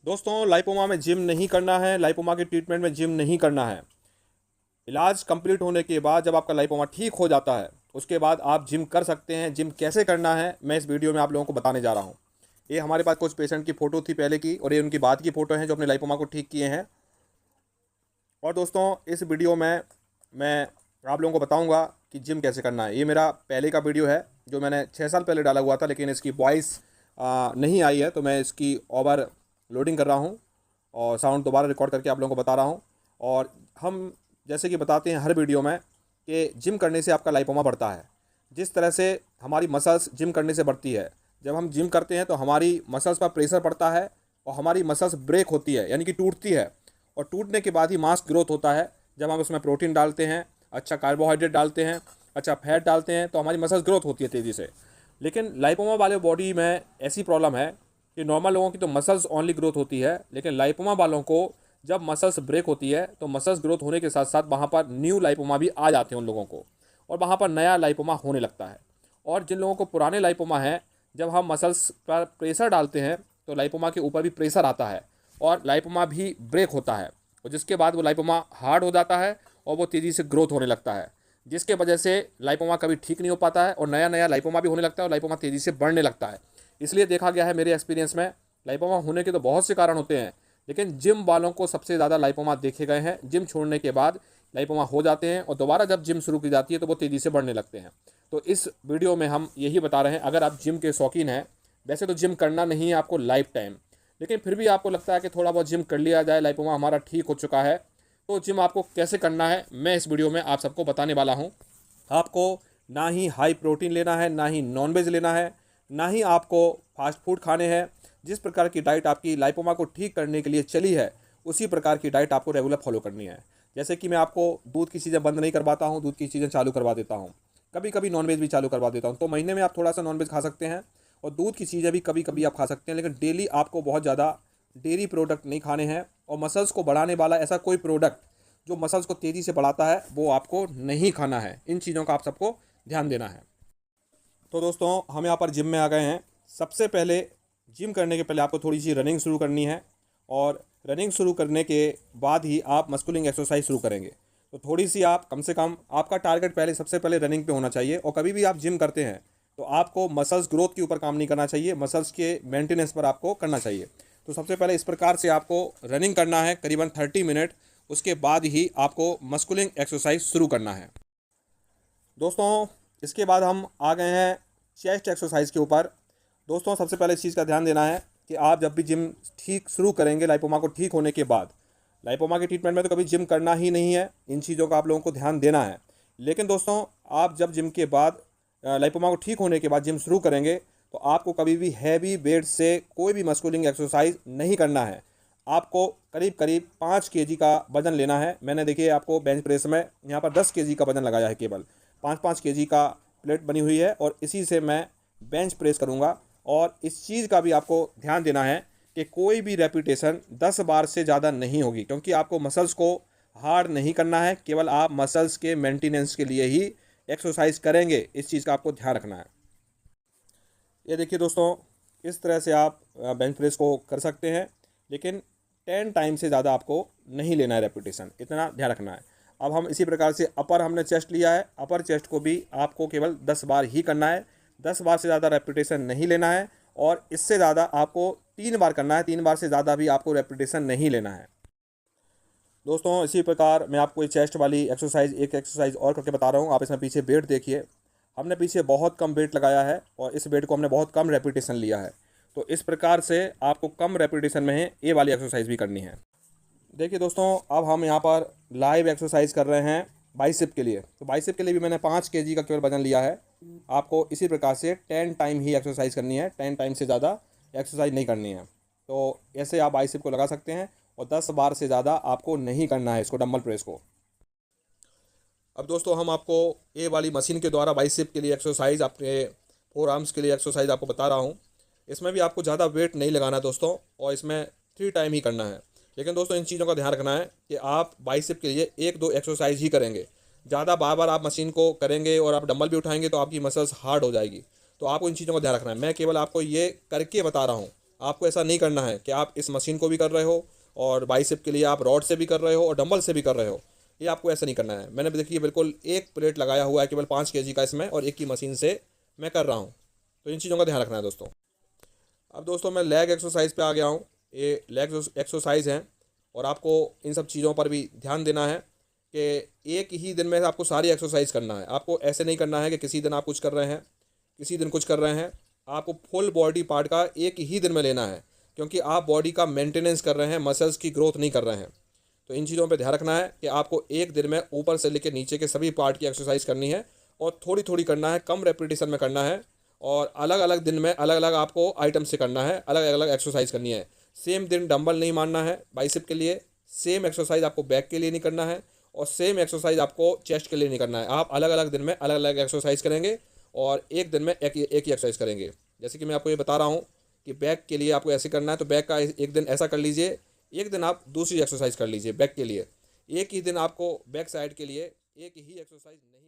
दोस्तों, लाइपोमा में जिम नहीं करना है। लाइपोमा के ट्रीटमेंट में जिम नहीं करना है। इलाज कंप्लीट होने के बाद जब आपका लाइपोमा ठीक हो जाता है, उसके बाद आप जिम कर सकते हैं। जिम कैसे करना है मैं इस वीडियो में आप लोगों को बताने जा रहा हूँ। ये हमारे पास कुछ पेशेंट की फ़ोटो थी पहले की, और ये उनकी बाद की फ़ोटो हैं जो अपने लाइपोमा को ठीक किए हैं। और दोस्तों, इस वीडियो में मैं आप लोगों को बताऊंगा कि जिम कैसे करना है। ये मेरा पहले का वीडियो है जो मैंने 6 साल पहले डाला हुआ था, लेकिन इसकी वॉइस नहीं आई है, तो मैं इसकी ओवर लोडिंग कर रहा हूँ और साउंड दोबारा रिकॉर्ड करके आप लोगों को बता रहा हूँ। और हम जैसे कि बताते हैं हर वीडियो में कि जिम करने से आपका लाइपोमा बढ़ता है। जिस तरह से हमारी मसल्स जिम करने से बढ़ती है, जब हम जिम करते हैं तो हमारी मसल्स पर प्रेशर पड़ता है और हमारी मसल्स ब्रेक होती है, यानी कि टूटती है। और टूटने के बाद ही मांस ग्रोथ होता है। जब हम उसमें प्रोटीन डालते हैं, अच्छा कार्बोहाइड्रेट डालते हैं, अच्छा फैट डालते हैं, तो हमारी मसल्स ग्रोथ होती है तेज़ी से। लेकिन लाइपोमा वाले बॉडी में ऐसी प्रॉब्लम है कि नॉर्मल लोगों की तो मसल्स ओनली ग्रोथ होती है, लेकिन लाइपोमा वालों को जब मसल्स ब्रेक होती है तो मसल्स ग्रोथ होने के साथ साथ वहाँ पर न्यू लाइपोमा भी आ जाते हैं उन लोगों को, और वहाँ पर नया लाइपोमा होने लगता है। और जिन लोगों को पुराने लाइपोमा है, जब हम मसल्स पर प्रेशर डालते हैं तो लाइपोमा के ऊपर भी प्रेशर आता है और लाइपोमा भी ब्रेक होता है, और जिसके बाद वो लाइपोमा हार्ड हो जाता है और वो तेज़ी से ग्रोथ होने लगता है, जिसके वजह से लाइपोमा कभी ठीक नहीं हो पाता है और नया नया लाइपोमा भी होने लगता है और लाइपोमा तेज़ी से बढ़ने लगता है। इसलिए देखा गया है मेरे एक्सपीरियंस में, लाइपोमा होने के तो बहुत से कारण होते हैं, लेकिन जिम वालों को सबसे ज़्यादा लाइपोमा देखे गए हैं। जिम छोड़ने के बाद लाइपोमा हो जाते हैं और दोबारा जब जिम शुरू की जाती है तो वो तेज़ी से बढ़ने लगते हैं। तो इस वीडियो में हम यही बता रहे हैं, अगर आप जिम के शौकीन हैं, वैसे तो जिम करना नहीं है आपको लाइफ टाइम, लेकिन फिर भी आपको लगता है कि थोड़ा बहुत जिम कर लिया जाए, लाइपोमा हमारा ठीक हो चुका है, तो जिम आपको कैसे करना है मैं इस वीडियो में आप सबको बताने वाला हूँ। आपको ना ही हाई प्रोटीन लेना है, ना ही नॉनवेज लेना है, ना ही आपको फास्ट फूड खाने हैं। जिस प्रकार की डाइट आपकी लाइपोमा को ठीक करने के लिए चली है, उसी प्रकार की डाइट आपको रेगुलर फॉलो करनी है। जैसे कि मैं आपको दूध की चीज़ें बंद नहीं करवाता हूँ, दूध की चीज़ें चालू करवा देता हूँ, कभी कभी नॉनवेज भी चालू करवा देता हूँ। तो महीने में आप थोड़ा सा नॉनवेज खा सकते हैं और दूध की चीज़ें भी कभी कभी आप खा सकते हैं, लेकिन डेली आपको बहुत ज़्यादा डेयरी प्रोडक्ट नहीं खाने हैं। और मसल्स को बढ़ाने वाला ऐसा कोई प्रोडक्ट जो मसल्स को तेज़ी से बढ़ाता है वो आपको नहीं खाना है। इन चीज़ों का आप सबको ध्यान देना है। तो दोस्तों, हम यहाँ पर जिम में आ गए हैं। सबसे पहले जिम करने के पहले आपको थोड़ी सी रनिंग शुरू करनी है, और रनिंग शुरू करने के बाद ही आप मस्कुलिंग एक्सरसाइज शुरू करेंगे। तो थोड़ी सी आप कम से कम, आपका टारगेट पहले सबसे पहले रनिंग पे होना चाहिए। और कभी भी आप जिम करते हैं तो आपको मसल्स ग्रोथ के ऊपर काम नहीं करना चाहिए, मसल्स के मेंटेनेंस पर आपको करना चाहिए। तो सबसे पहले इस प्रकार से आपको रनिंग करना है करीबन 30 मिनट। उसके बाद ही आपको मस्कुलिंग एक्सरसाइज शुरू करना है। दोस्तों, इसके बाद हम आ गए हैं चेस्ट एक्सरसाइज के ऊपर। दोस्तों, सबसे पहले इस चीज़ का ध्यान देना है कि आप जब भी जिम ठीक शुरू करेंगे लाइपोमा को ठीक होने के बाद, लाइपोमा के ट्रीटमेंट में तो कभी जिम करना ही नहीं है। इन चीज़ों का आप लोगों को ध्यान देना है। लेकिन दोस्तों, आप जब जिम के बाद लाइपोमा को ठीक होने के बाद जिम शुरू करेंगे तो आपको कभी भी हैवी वेट से कोई भी मस्कुलिंग एक्सरसाइज नहीं करना है। आपको करीब करीब 5 kg का वजन लेना है। मैंने देखिए आपको बेंच प्रेस में यहाँ पर 10 kg का वजन लगाया है, केवल 5-5 kg का प्लेट बनी हुई है, और इसी से मैं बेंच प्रेस करूँगा। और इस चीज़ का भी आपको ध्यान देना है कि कोई भी रेपिटेशन 10 बार से ज़्यादा नहीं होगी, क्योंकि आपको मसल्स को हार्ड नहीं करना है, केवल आप मसल्स के मेंटेनेंस के लिए ही एक्सरसाइज करेंगे। इस चीज़ का आपको ध्यान रखना है। ये देखिए दोस्तों, इस तरह से आप बेंच प्रेस को कर सकते हैं, लेकिन 10 टाइम से ज़्यादा आपको नहीं लेना है रेपिटेशन, इतना ध्यान रखना है। अब हम इसी प्रकार से अपर हमने चेस्ट लिया है, अपर चेस्ट को भी आपको केवल 10 बार ही करना है। 10 बार से ज़्यादा रेपिटेशन नहीं लेना है, और इससे ज़्यादा आपको 3 बार करना है। 3 बार से ज़्यादा भी आपको रेपिटेशन नहीं लेना है। दोस्तों, इसी प्रकार मैं आपको ये चेस्ट वाली एक्सरसाइज एक एक्सरसाइज और करके बता रहा हूँ। आप इसमें पीछे वेट देखिए, हमने पीछे बहुत कम वेट लगाया है और इस वेट को हमने बहुत कम रेपिटेशन लिया है। तो इस प्रकार से आपको कम रेपिटेशन में ये वाली एक्सरसाइज भी करनी है। देखिए दोस्तों, अब हम यहाँ पर लाइव एक्सरसाइज कर रहे हैं बाइसेप के लिए। तो बाइसेप के लिए भी मैंने 5 kg का केवल वजन लिया है। आपको इसी प्रकार से 10 टाइम ही एक्सरसाइज करनी है, 10 टाइम से ज़्यादा एक्सरसाइज नहीं करनी है। तो ऐसे आप बाइसेप को लगा सकते हैं, और 10 बार से ज़्यादा आपको नहीं करना है इसको, डंबल प्रेस को। अब दोस्तों, हम आपको ये वाली मशीन के द्वारा बाइसेप के लिए एक्सरसाइज, अपने फोर आर्म्स के लिए एक्सरसाइज आपको बता रहा हूँ। इसमें भी आपको ज़्यादा वेट नहीं लगाना है दोस्तों, और इसमें 3 टाइम ही करना है। लेकिन दोस्तों, इन चीज़ों का ध्यान रखना है कि आप बाइसेप के लिए 1-2 एक्सरसाइज ही करेंगे। ज़्यादा बार बार आप मशीन को करेंगे और आप डंबल भी उठाएंगे तो आपकी मसल्स हार्ड हो जाएगी। तो आपको इन चीज़ों का ध्यान रखना है। मैं केवल आपको ये करके बता रहा हूँ, आपको ऐसा नहीं करना है कि आप इस मशीन को भी कर रहे हो और बाइसेप के लिए आप रॉड से भी कर रहे हो और डंबल से भी कर रहे हो। ये आपको ऐसा नहीं करना है। मैंने देखिए बिल्कुल एक प्लेट लगाया हुआ है केवल 5 kg का इसमें, और एक ही मशीन से मैं कर रहा हूँ। तो इन चीज़ों का ध्यान रखना है दोस्तों। अब दोस्तों मैं लेग एक्सरसाइज पे आ गया हूँ। ये लेग एक्सरसाइज हैं और आपको इन सब चीज़ों पर भी ध्यान देना है कि एक ही दिन में आपको सारी एक्सरसाइज करना है। आपको ऐसे नहीं करना है कि किसी दिन आप कुछ कर रहे हैं, किसी दिन कुछ कर रहे हैं। आपको फुल बॉडी पार्ट का एक ही दिन में लेना है, क्योंकि आप बॉडी का मेंटेनेंस कर रहे हैं, मसल्स की ग्रोथ नहीं कर रहे हैं। तो इन चीज़ों पे ध्यान रखना है कि आपको एक दिन में ऊपर से लेकर नीचे के सभी पार्ट की एक्सरसाइज करनी है और थोड़ी थोड़ी करना है, कम रेपिटेशन में करना है और अलग अलग दिन में अलग अलग आपको आइटम से करना है, अलग अलग एक्सरसाइज करनी है। सेम दिन डंबल नहीं मारना है बाइसेप के लिए, सेम एक्सरसाइज आपको बैक के लिए नहीं करना है और सेम एक्सरसाइज आपको चेस्ट के लिए नहीं करना है। आप अलग अलग दिन में अलग अलग एक्सरसाइज करेंगे और एक दिन में एक ही एक्सरसाइज करेंगे। जैसे कि मैं आपको ये बता रहा हूँ कि बैक के लिए आपको ऐसे करना है, तो बैक का एक दिन ऐसा कर लीजिए, एक दिन आप दूसरी एक्सरसाइज कर लीजिए बैक के लिए। एक ही दिन आपको बैक साइड के लिए एक ही एक्सरसाइज नहीं